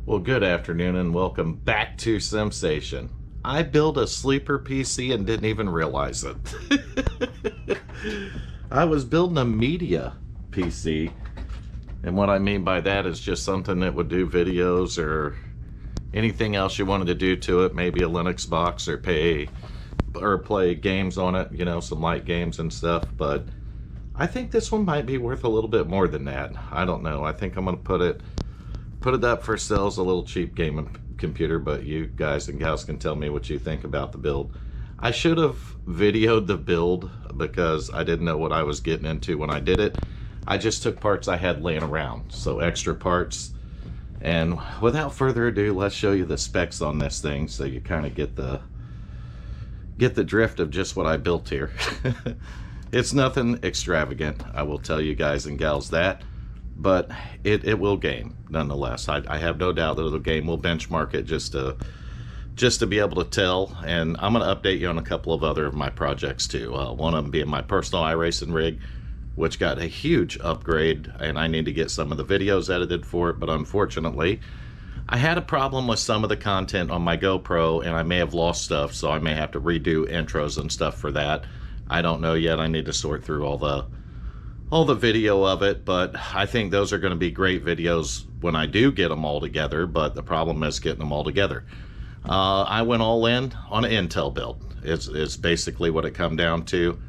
Well, good afternoon and welcome back to Sensation. I built a sleeper PC and didn't even realize it. I was building a media PC, and what I mean by that is just something that would do videos or anything else you wanted to do to it, maybe a Linux box or play games on it, you know, some light games and stuff. But I think this one might be worth a little bit more than that. I don't know. I think I'm going to put it up for sale as a little cheap gaming computer, but you guys and gals can tell me what you think about the build. I should have videoed the build because I didn't know what I was getting into when I did it. I just took parts I had laying around, so extra parts. And without further ado, let's show you the specs on this thing so you kind of get the drift of just what I built here. It's nothing extravagant, I will tell you guys and gals that. But it will game nonetheless. I have no doubt that it'll game. We'll benchmark it just to be able to tell, and I'm going to update you on a couple of other of my projects too. One of them being my personal iRacing rig, which got a huge upgrade, and I need to get some of the videos edited for it. But unfortunately, I had a problem with some of the content on my GoPro, and I may have lost stuff, so I may have to redo intros and stuff for that. I don't know yet. I need to sort through all the video of it, but I think those are going to be great videos when I do get them all together. But the problem is getting them all together. I went all in on an Intel build. It's basically what it come down to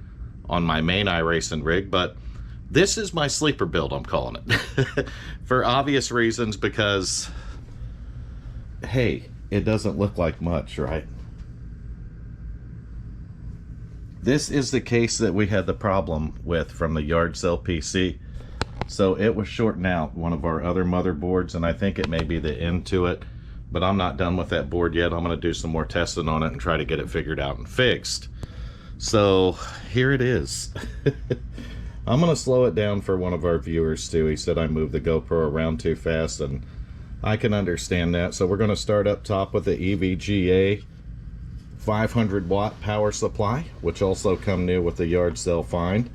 on my main iRacing rig, but this is my sleeper build, I'm calling it. For obvious reasons, because hey, it doesn't look like much, right? This is the case that we had the problem with from the yard sale PC. So it was shorting out one of our other motherboards, and I think it may be the end to it, but I'm not done with that board yet. I'm going to do some more testing on it and try to get it figured out and fixed. So here it is. I'm going to slow it down for one of our viewers too. He said I moved the GoPro around too fast, and I can understand that. So we're going to start up top with the EVGA 500 watt power supply, which also come new with the yard sale find.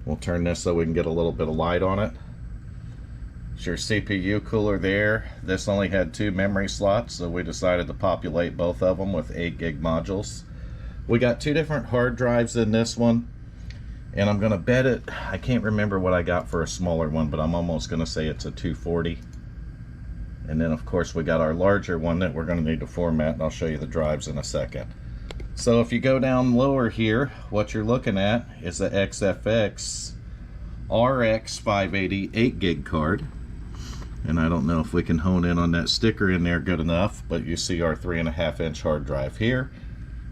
We'll turn this so we can get a little bit of light on it. It's your CPU cooler there. This only had 2 memory slots, so we decided to populate both of them with 8 gig modules. We got 2 different hard drives in this one, and I'm gonna bet it, I can't remember what I got for a smaller one, but I'm almost gonna say it's a 240. And then of course we got our larger one that we're going to need to format, and I'll show you the drives in a second. So if you go down lower here, what you're looking at is the XFX RX 580 8 gig card. And I don't know if we can hone in on that sticker in there good enough, but you see our 3.5-inch hard drive here,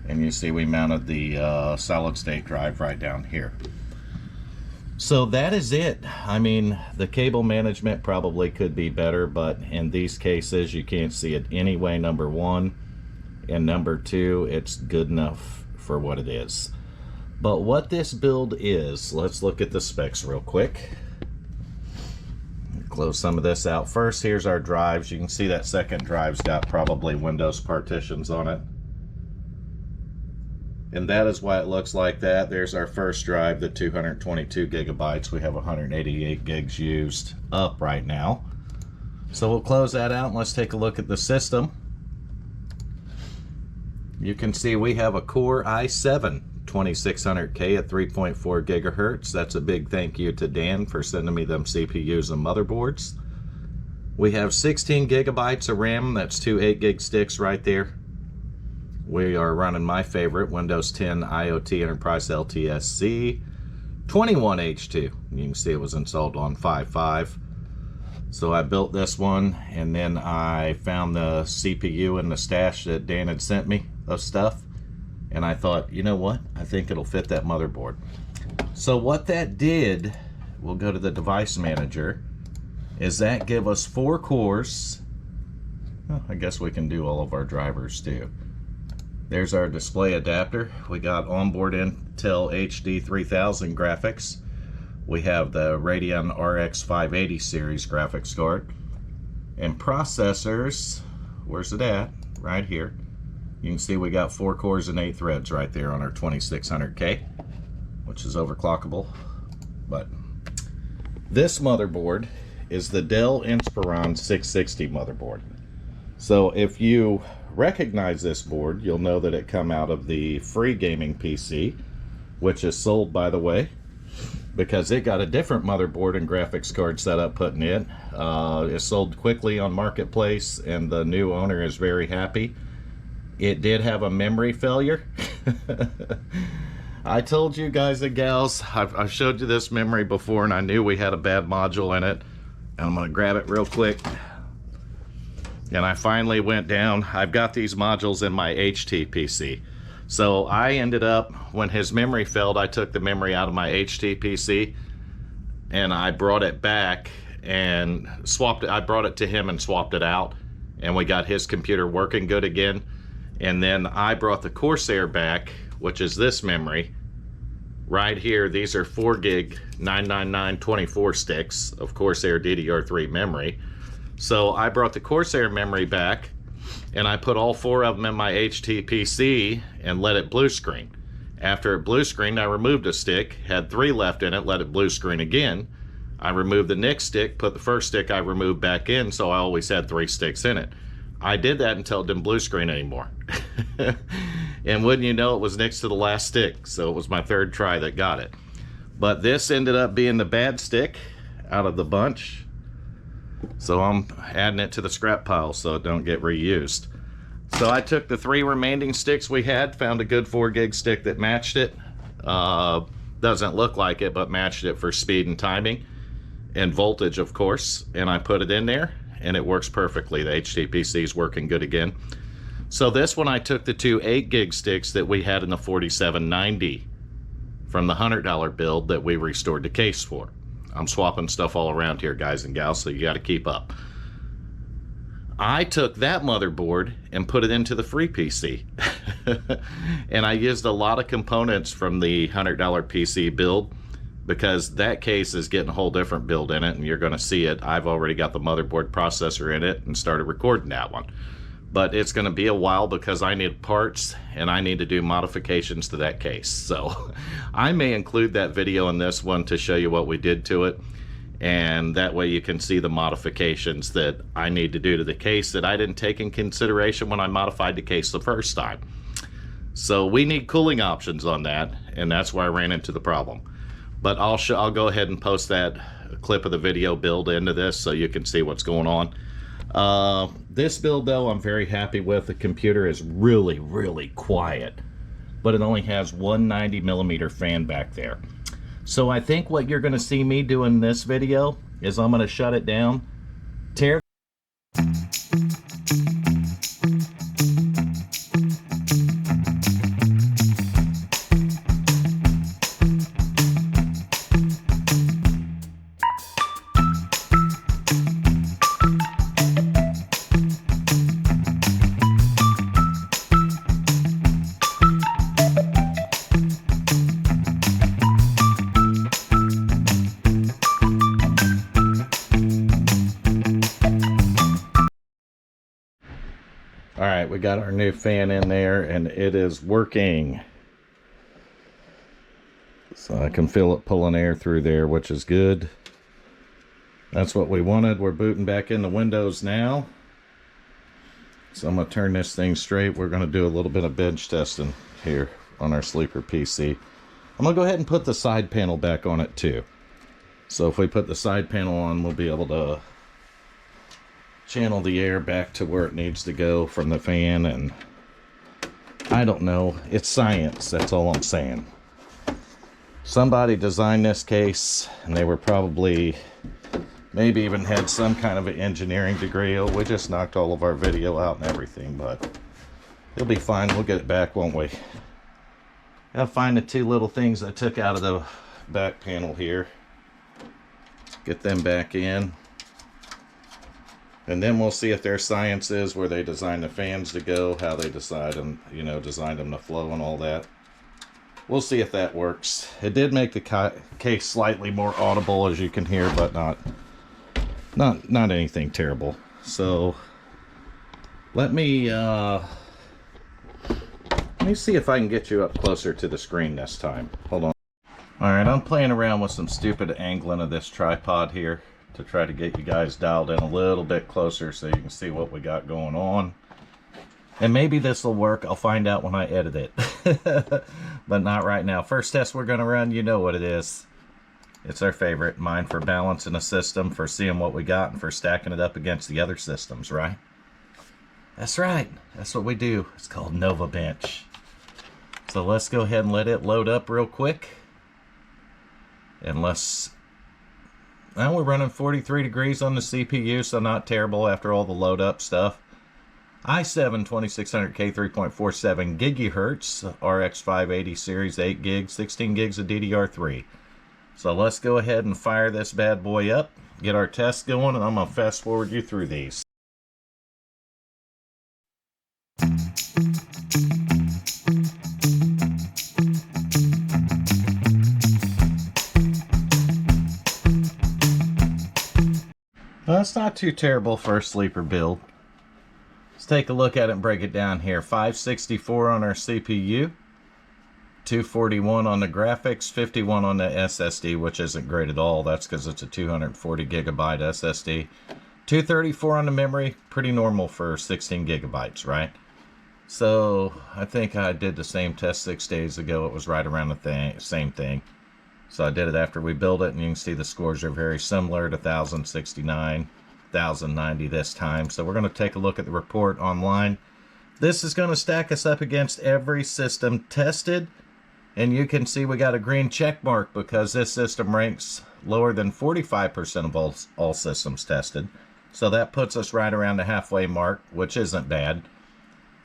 and you see we mounted the solid state drive right down here. So that is it. I mean, the cable management probably could be better, but in these cases you can't see it anyway, number one. And number two, it's good enough for what it is. But what this build is, let's look at the specs real quick. Close some of this out first. Here's our drives. You can see that second drive's got probably Windows partitions on it. And that is why it looks like that. There's our first drive, the 222 gigabytes. We have 188 gigs used up right now. So we'll close that out and let's take a look at the system. You can see we have a Core i7 2600K at 3.4 gigahertz. That's a big thank you to Dan for sending me them CPUs and motherboards. We have 16 gigabytes of RAM. That's 2 8 gig sticks right there. We are running my favorite Windows 10 IoT Enterprise LTSC 21H2. You can see it was installed on 5.5. So I built this one, and then I found the CPU in the stash that Dan had sent me of stuff, and I thought, you know what, I think it'll fit that motherboard. So what that did, we'll go to the device manager, is that give us 4 cores. Well, I guess we can do all of our drivers too. There's our display adapter. We got onboard Intel HD 3000 graphics. We have the Radeon RX 580 series graphics card. And processors, where's it at? Right here. You can see we got 4 cores and 8 threads right there on our 2600K, which is overclockable. But this motherboard is the Dell Inspiron 660 motherboard. So if you recognize this board, you'll know that it come out of the free gaming PC, which is sold, by the way, because it got a different motherboard and graphics card setup put in it. It sold quickly on Marketplace, and the new owner is very happy. It did have a memory failure. I told you guys and gals, I've showed you this memory before, and I knew we had a bad module in it. And I'm going to grab it real quick. And I finally went down. I've got these modules in my HT PC. So I ended up, when his memory failed, I took the memory out of my HT PC and I brought it back and swapped it. I brought it to him and swapped it out, and we got his computer working good again. And then I brought the Corsair back, which is this memory right here. These are 4 gig 99924 sticks of Corsair DDR3 memory. So I brought the Corsair memory back and I put all 4 of them in my HT PC and let it blue screen. After it blue screened, I removed a stick, had 3 left in it, let it blue screen again. I removed the next stick, put the first stick I removed back in, so I always had 3 sticks in it. I did that until it didn't blue screen anymore. And wouldn't you know, it was next to the last stick, so it was my 3rd try that got it. But this ended up being the bad stick out of the bunch, so I'm adding it to the scrap pile so it don't get reused. So I took the 3 remaining sticks we had, found a good 4 gig stick that matched it. Doesn't look like it, but matched it for speed and timing and voltage, of course, and I put it in there and it works perfectly. The HTPC is working good again. So this one, I took the 2 8 gig sticks that we had in the 4790 from the $100 build that we restored the case for. I'm swapping stuff all around here, guys and gals, so you got to keep up. I took that motherboard and put it into the free PC. And I used a lot of components from the $100 PC build, because that case is getting a whole different build in it, and you're going to see it. I've already got the motherboard processor in it and started recording that one. But it's going to be a while because I need parts and I need to do modifications to that case. So I may include that video in this one to show you what we did to it. And that way you can see the modifications that I need to do to the case that I didn't take in consideration when I modified the case the first time. So we need cooling options on that, and that's where I ran into the problem. But I'll go ahead and post that clip of the video build into this so you can see what's going on. This build, though, I'm very happy with. The computer is really, really quiet, but it only has one 90mm fan back there. So I think what you're going to see me do in this video is I'm going to shut it down, tear Alright, we got our new fan in there and it is working. So I can feel it pulling air through there, which is good. That's what we wanted. We're booting back into Windows now. So I'm going to turn this thing straight. We're going to do a little bit of bench testing here on our sleeper PC. I'm going to go ahead and put the side panel back on it too. So if we put the side panel on, we'll be able to channel the air back to where it needs to go from the fan. And I don't know, it's science, that's all I'm saying. Somebody designed this case and they were probably, maybe even had some kind of an engineering degree. Oh, we just knocked all of our video out and everything, but it'll be fine. We'll get it back, won't we? I'll find the 2 little things I took out of the back panel here, get them back in. And then we'll see if their science is where they design the fans to go, how they decide them, you know, design them to flow and all that. We'll see if that works. It did make the case slightly more audible, as you can hear, but not anything terrible. So let me see if I can get you up closer to the screen this time. Hold on. All right, I'm playing around with some stupid angling of this tripod here. to try to get you guys dialed in a little bit closer so you can see what we got going on. And maybe this will work. I'll find out when I edit it. But not right now. First test we're going to run, you know what it is. It's our favorite. Mine for balancing a system, for seeing what we got, and for stacking it up against the other systems, right? That's right. That's what we do. It's called Nova Bench. So let's go ahead and let it load up real quick. And let's... Now we're running 43 degrees on the CPU, so not terrible after all the load up stuff. i7 2600K 3.47 gigahertz RX 580 series 8 gigs, 16 gigs of DDR3. So let's go ahead and fire this bad boy up, get our tests going, and I'm going to fast forward you through these. Well, that's not too terrible for a sleeper build. Let's take a look at it and break it down here. 564 on our CPU, 241 on the graphics, 51 on the SSD, which isn't great at all. That's because it's a 240 gigabyte SSD. 234 on the memory, pretty normal for 16 gigabytes, right? So I think I did the same test 6 days ago. It was right around the same thing. So I did it after we built it, and you can see the scores are very similar to 1069, 1090 this time. So we're going to take a look at the report online. This is going to stack us up against every system tested. And you can see we got a green check mark because this system ranks lower than 45% of all systems tested. So that puts us right around the halfway mark, which isn't bad.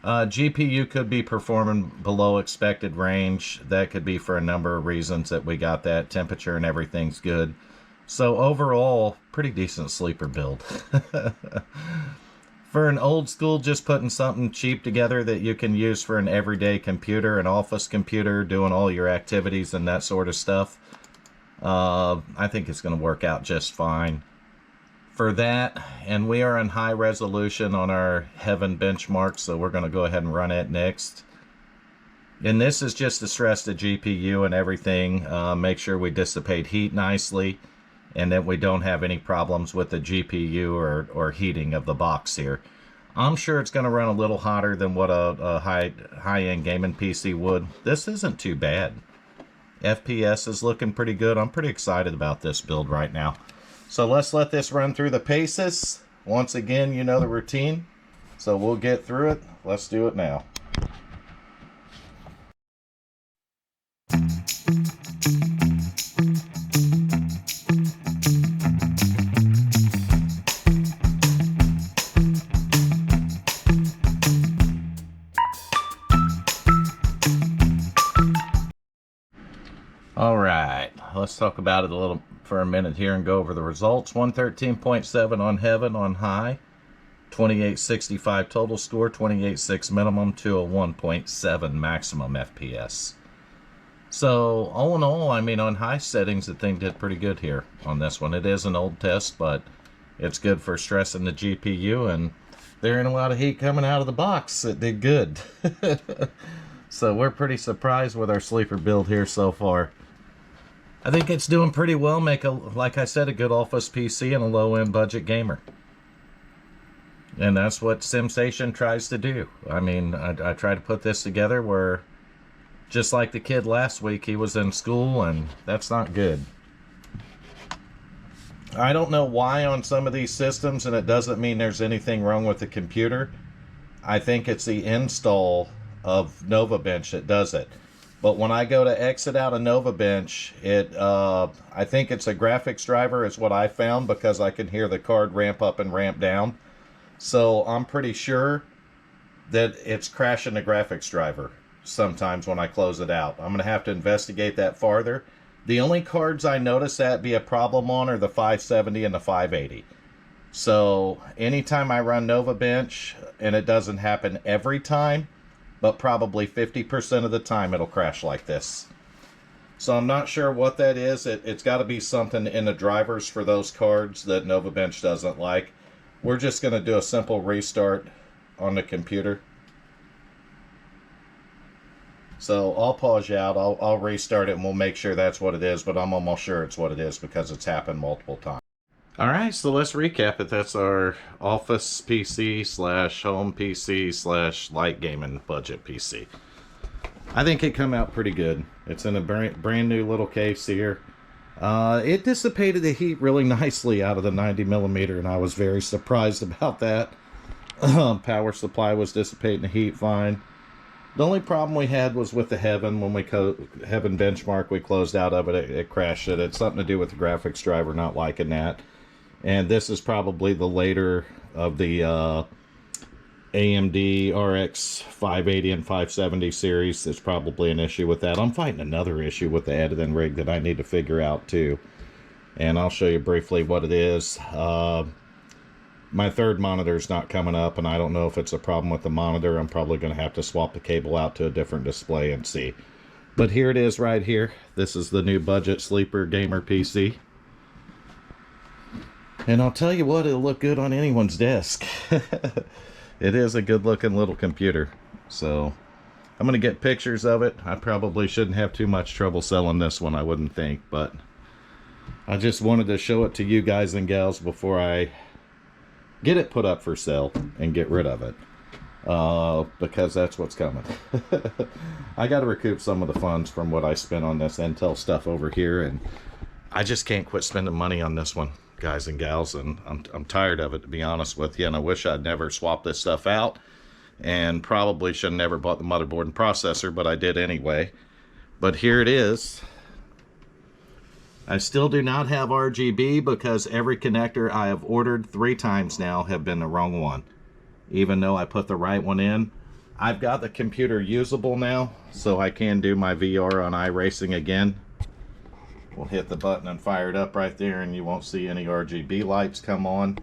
GPU could be performing below expected range. That could be for a number of reasons that we got that. Temperature and everything's good. So overall, pretty decent sleeper build. For an old school, just putting something cheap together that you can use for an everyday computer, an office computer, doing all your activities and that sort of stuff, I think it's going to work out just fine. For that, and we are in high resolution on our Heaven benchmark, so we're going to go ahead and run it next. And this is just to stress the GPU and everything, make sure we dissipate heat nicely, and that we don't have any problems with the GPU or heating of the box here. I'm sure it's going to run a little hotter than what a high-end gaming PC would. This isn't too bad. FPS is looking pretty good. I'm pretty excited about this build right now. So let's let this run through the paces. Once again, you know the routine. So we'll get through it. Let's do it now. All right, let's talk about it a little for a minute here and go over the results. 113.7 on Heaven on high, 2865 total score, 28.6 minimum to a 1.7 maximum FPS. So all in all, I mean, on high settings, the thing did pretty good here on this one. It is an old test, but it's good for stressing the GPU, and there ain't a lot of heat coming out of the box. It did good. So we're pretty surprised with our sleeper build here so far. I think it's doing pretty well. Make a, like I said, a good office PC and a low-end budget gamer. And that's what SimStation tries to do. I mean, I try to put this together where, just like the kid last week, he was in school, and that's not good. I don't know why on some of these systems, and it doesn't mean there's anything wrong with the computer. I think it's the install of Nova Bench that does it. But when I go to exit out of Nova Bench, I think it's a graphics driver is what I found, because I can hear the card ramp up and ramp down. So I'm pretty sure that it's crashing the graphics driver sometimes when I close it out. I'm going to have to investigate that farther. The only cards I notice that be a problem on are the 570 and the 580. So anytime I run Nova Bench, and it doesn't happen every time, but probably 50% of the time it'll crash like this. So I'm not sure what that is. It's got to be something in the drivers for those cards that Nova Bench doesn't like. We're just going to do a simple restart on the computer. So I'll pause you out. I'll restart it and we'll make sure that's what it is, but I'm almost sure it's what it is because it's happened multiple times. All right, so let's recap it. That's our office PC slash home PC slash light gaming budget PC. I think it come out pretty good. It's in a brand new little case here. It dissipated the heat really nicely out of the 90mm, and I was very surprised about that. Power supply was dissipating the heat fine. The only problem we had was with the Heaven. When we Heaven benchmark, we closed out of it, it crashed it. It's something to do with the graphics driver not liking that. And this is probably the later of the AMD RX 580 and 570 series. There's probably an issue with that. I'm fighting another issue with the editing rig that I need to figure out too. And I'll show you briefly what it is. My third monitor is not coming up, and I don't know if it's a problem with the monitor. I'm probably going to have to swap the cable out to a different display and see. But here it is right here. This is the new budget sleeper gamer PC. And I'll tell you what, it'll look good on anyone's desk. It is a good looking little computer. So I'm going to get pictures of it. I probably shouldn't have too much trouble selling this one, I wouldn't think. But I just wanted to show it to you guys and gals before I get it put up for sale and get rid of it. Because that's what's coming. I got to recoup some of the funds from what I spent on this Intel stuff over here. And I just can't quit spending money on this one, guys and gals, and I'm tired of it, to be honest with you. And I wish I'd never swapped this stuff out, and probably should have never bought the motherboard and processor, but I did anyway. But here it is. I still do not have RGB because every connector I have ordered 3 times now have been the wrong one, even though I put the right one in. I've got the computer usable now, so I can do my VR on iRacing again. We'll hit the button and fire it up right there, and you won't see any RGB lights come on.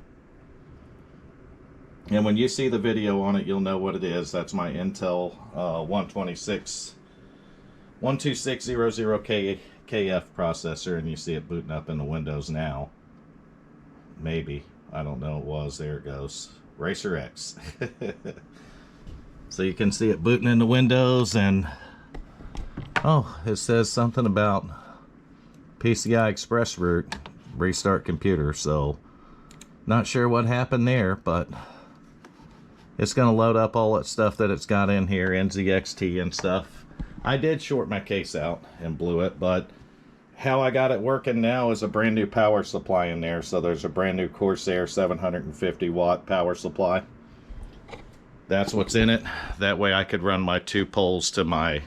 And when you see the video on it, you'll know what it is. That's my Intel 12600KF processor, and you see it booting up in the Windows now. Maybe. I don't know. It was. There it goes. Racer X. So you can see it booting into Windows, and oh, it says something about PCI Express root, restart computer. So not sure what happened there, but it's going to load up all that stuff that it's got in here, NZXT and stuff. I did short my case out and blew it, but how I got it working now is a brand new power supply in there. So there's a brand new Corsair 750 watt power supply. That's what's in it. That way I could run my 2 poles to my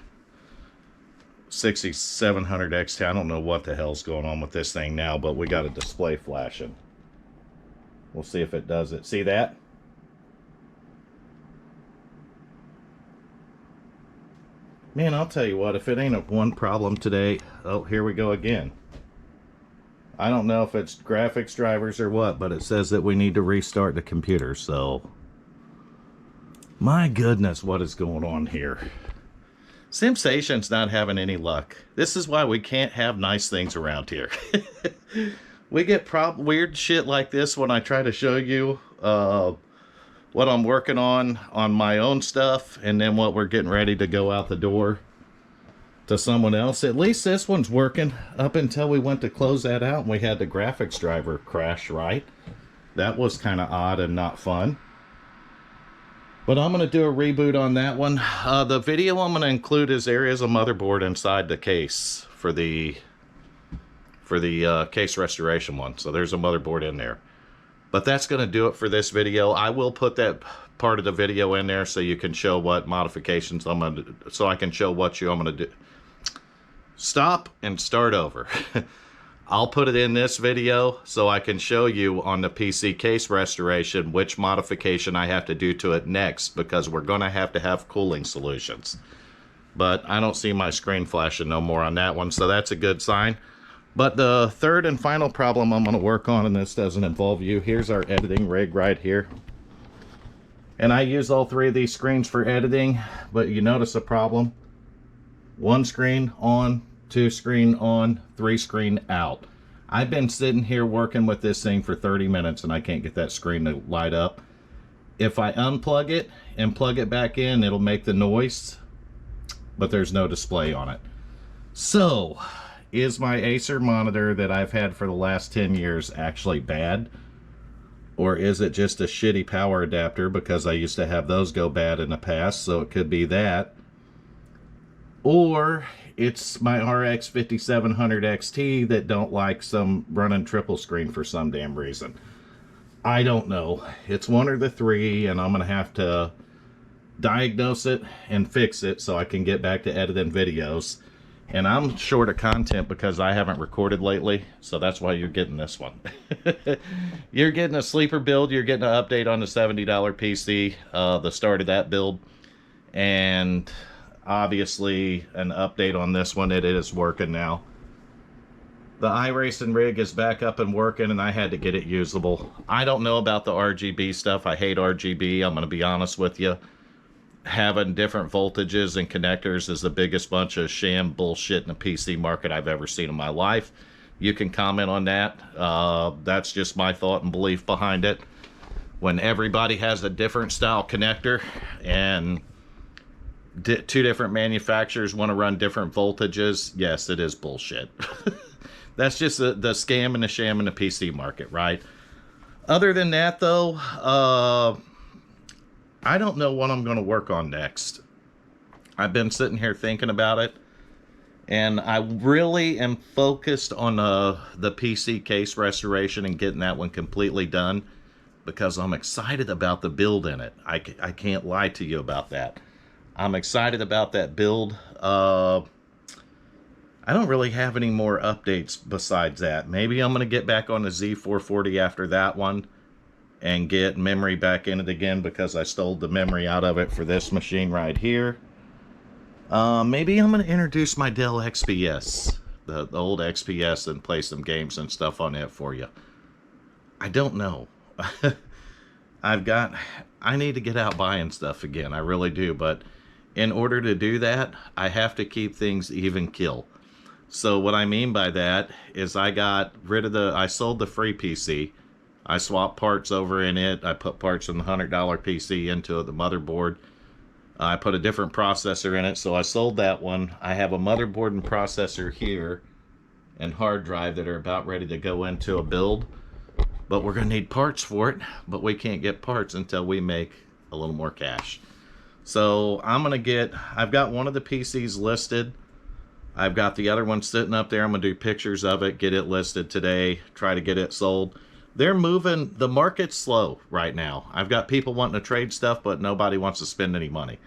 6700 XT. I don't know what the hell's going on with this thing now, but we got a display flashing. We'll see if it does it. See that? Man, I'll tell you what, if it ain't a one problem today, oh, here we go again. I don't know if it's graphics drivers or what, but it says that we need to restart the computer, so my goodness, what is going on here? SimSation's not having any luck. This is why we can't have nice things around here. We get weird shit like this when I try to show you what I'm working on my own stuff, and then what we're getting ready to go out the door to someone else. At least this one's working up until we went to close that out and we had the graphics driver crash, right? That was kind of odd and not fun. But I'm going to do a reboot on that one. The video I'm going to include is areas of motherboard inside the case for the case restoration one. So there's a motherboard in there. But that's going to do it for this video. I will put that part of the video in there so you can show what modifications I'm going to do, so I can show what I'm going to do. Stop and start over. I'll put it in this video so I can show you on the PC case restoration which modification I have to do to it next, because we're going to have cooling solutions. But I don't see my screen flashing no more on that one, so that's a good sign. But the third and final problem I'm going to work on, and this doesn't involve you, here's our editing rig right here. And I use all 3 of these screens for editing, but you notice a problem. 1 screen on, 2 screen on, 3 screen out. I've been sitting here working with this thing for 30 minutes and I can't get that screen to light up. If I unplug it and plug it back in, it'll make the noise, but there's no display on it. So is my Acer monitor that I've had for the last 10 years actually bad? Or is it just a shitty power adapter because I used to have those go bad in the past, so it could be that. Or it's my RX 5700 XT that don't like some running triple screen for some damn reason. I don't know. It's one or the three, and I'm going to have to diagnose it and fix it so I can get back to editing videos. And I'm short of content because I haven't recorded lately, so that's why you're getting this one. You're getting a sleeper build, you're getting an update on the $70 PC, the start of that build, and obviously an update on this one. It is working now. The iRacing rig is back up and working, and I had to get it usable. I don't know about the RGB stuff. I hate RGB, I'm going to be honest with you. Having different voltages and connectors is the biggest bunch of sham bullshit in the PC market I've ever seen in my life. You can comment on that. That's just my thought and belief behind it. When everybody has a different style connector and two different manufacturers want to run different voltages, yes, it is bullshit. That's just the scam and the sham in the PC market, right? Other than that, though, I don't know what I'm going to work on next. I've been sitting here thinking about it, and I really am focused on the PC case restoration and getting that one completely done because I'm excited about the build in it. I can't lie to you about that. I'm excited about that build. I don't really have any more updates besides that. Maybe I'm going to get back on the Z440 after that one and get memory back in it again because I stole the memory out of it for this machine right here. Maybe I'm going to introduce my Dell XPS, the old XPS, and play some games and stuff on it for you. I don't know. I need to get out buying stuff again. I really do. But in order to do that, I have to keep things even kill. So what I mean by that is I sold the free PC. I swapped parts over in it. I put parts from the $100 PC into the motherboard. I put a different processor in it, so I sold that one. I have a motherboard and processor here and hard drive that are about ready to go into a build. But we're going to need parts for it, but we can't get parts until we make a little more cash. So I've got one of the PCs listed. I've got the other one sitting up there. I'm going to do pictures of it, get it listed today, try to get it sold. They're moving. The market's slow right now. I've got people wanting to trade stuff, but nobody wants to spend any money.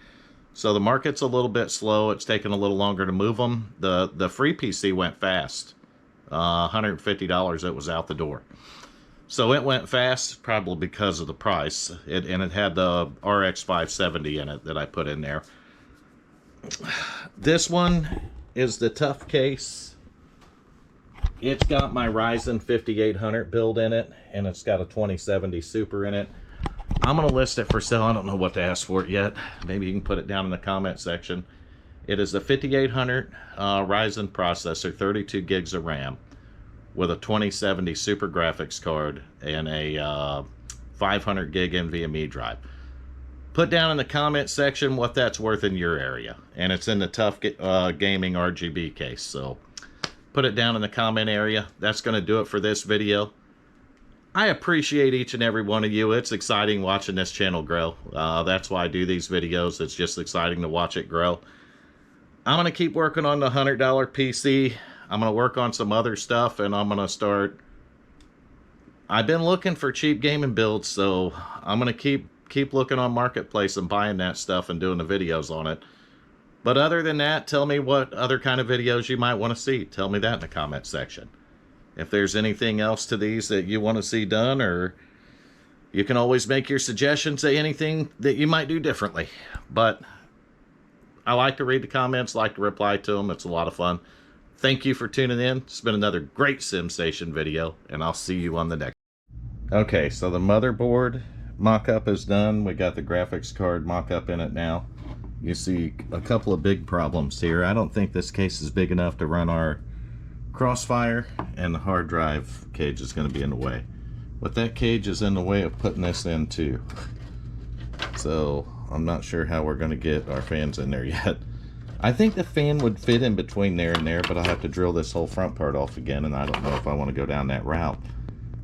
So the market's a little bit slow. It's taking a little longer to move them. The free PC went fast. $150, it was out the door. So it went fast, probably because of the price. And it had the RX 570 in it that I put in there. This one is the tough case. It's got my Ryzen 5800 build in it, and it's got a 2070 Super in it. I'm going to list it for sale. I don't know what to ask for it yet. Maybe you can put it down in the comment section. It is a 5800 Ryzen processor, 32 gigs of RAM, with a 2070 Super graphics card and a 500 gig NVMe drive. Put down in the comment section what that's worth in your area. And it's in the tough gaming RGB case, so put it down in the comment area. That's going to do it for this video. I appreciate each and every one of you. It's exciting watching this channel grow. That's why I do these videos. It's just exciting to watch it grow. I'm going to keep working on the $100 PC. I'm going to work on some other stuff, and I'm going to start... I've been looking for cheap gaming builds, so I'm going to keep looking on Marketplace and buying that stuff and doing the videos on it. But other than that, tell me what other kind of videos you might want to see. Tell me that in the comment section. If there's anything else to these that you want to see done, or you can always make your suggestions, say anything that you might do differently. But I like to read the comments, like to reply to them. It's a lot of fun. Thank you for tuning in. It's been another great SimStation video, and I'll see you on the next. Okay, so the motherboard mock-up is done. We got the graphics card mock-up in it now. You see a couple of big problems here. I don't think this case is big enough to run our Crossfire, and the hard drive cage is going to be in the way. But that cage is in the way of putting this in too. So I'm not sure how we're going to get our fans in there yet. I think the fan would fit in between there and there, but I'll have to drill this whole front part off again, and I don't know if I want to go down that route.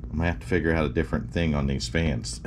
I'm going to have to figure out a different thing on these fans.